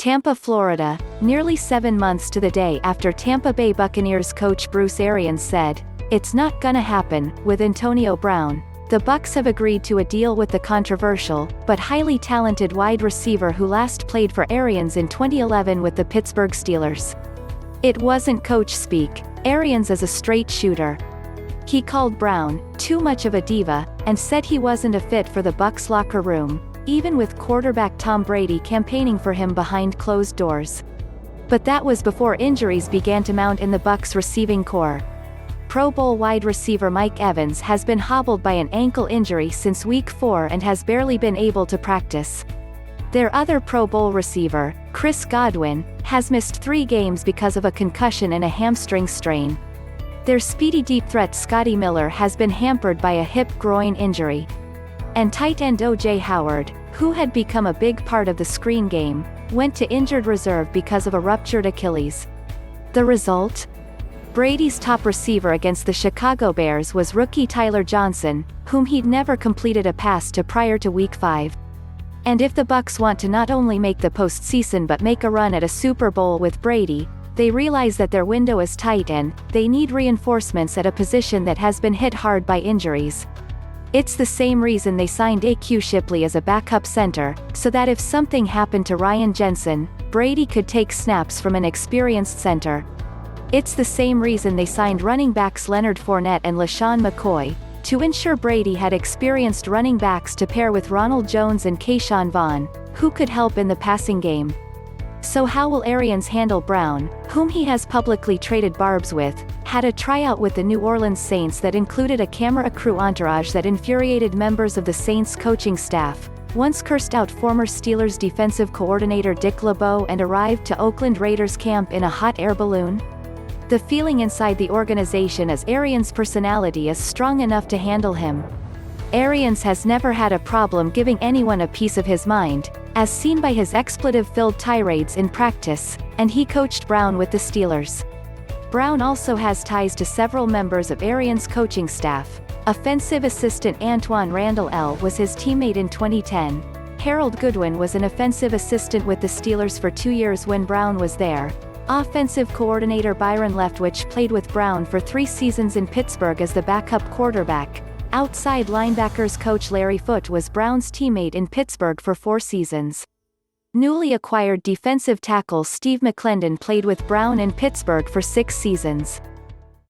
Tampa, Florida, nearly 7 months to the day after Tampa Bay Buccaneers coach Bruce Arians said, "It's not gonna happen," with Antonio Brown. The Bucs have agreed to a deal with the controversial, but highly talented wide receiver who last played for Arians in 2011 with the Pittsburgh Steelers. It wasn't coach speak. Arians is a straight shooter. He called Brown too much of a diva, and said he wasn't a fit for the Bucs locker room, even with quarterback Tom Brady campaigning for him behind closed doors. But that was before injuries began to mount in the Bucs receiving corps. Pro Bowl wide receiver Mike Evans has been hobbled by an ankle injury since Week 4 and has barely been able to practice. Their other Pro Bowl receiver, Chris Godwin, has missed 3 games because of a concussion and a hamstring strain. Their speedy deep threat Scotty Miller has been hampered by a hip groin injury. And tight end O.J. Howard, who had become a big part of the screen game, went to injured reserve because of a ruptured Achilles. The result? Brady's top receiver against the Chicago Bears was rookie Tyler Johnson, whom he'd never completed a pass to prior to Week 5. And if the Bucs want to not only make the postseason but make a run at a Super Bowl with Brady, they realize that their window is tight and they need reinforcements at a position that has been hit hard by injuries. It's the same reason they signed A.Q. Shipley as a backup center, so that if something happened to Ryan Jensen, Brady could take snaps from an experienced center. It's the same reason they signed running backs Leonard Fournette and LeSean McCoy, to ensure Brady had experienced running backs to pair with Ronald Jones and Vaughn, who could help in the passing game. So how will Arians handle Brown, whom he has publicly traded barbs with, had a tryout with the New Orleans Saints that included a camera crew entourage that infuriated members of the Saints coaching staff, once cursed out former Steelers defensive coordinator Dick LeBeau and arrived to Oakland Raiders camp in a hot air balloon? The feeling inside the organization is Arians' personality is strong enough to handle him. Arians has never had a problem giving anyone a piece of his mind, as seen by his expletive-filled tirades in practice, and he coached Brown with the Steelers. Brown also has ties to several members of Arians' coaching staff. Offensive assistant Antwaan Randle-El was his teammate in 2010. Godwin was an offensive assistant with the Steelers for 2 years when Brown was there. Offensive coordinator Byron Leftwich played with Brown for 3 seasons in Pittsburgh as the backup quarterback. Outside linebackers coach Larry Foote was Brown's teammate in Pittsburgh for 4 seasons. Newly acquired defensive tackle Steve McLendon played with Brown in Pittsburgh for 6 seasons.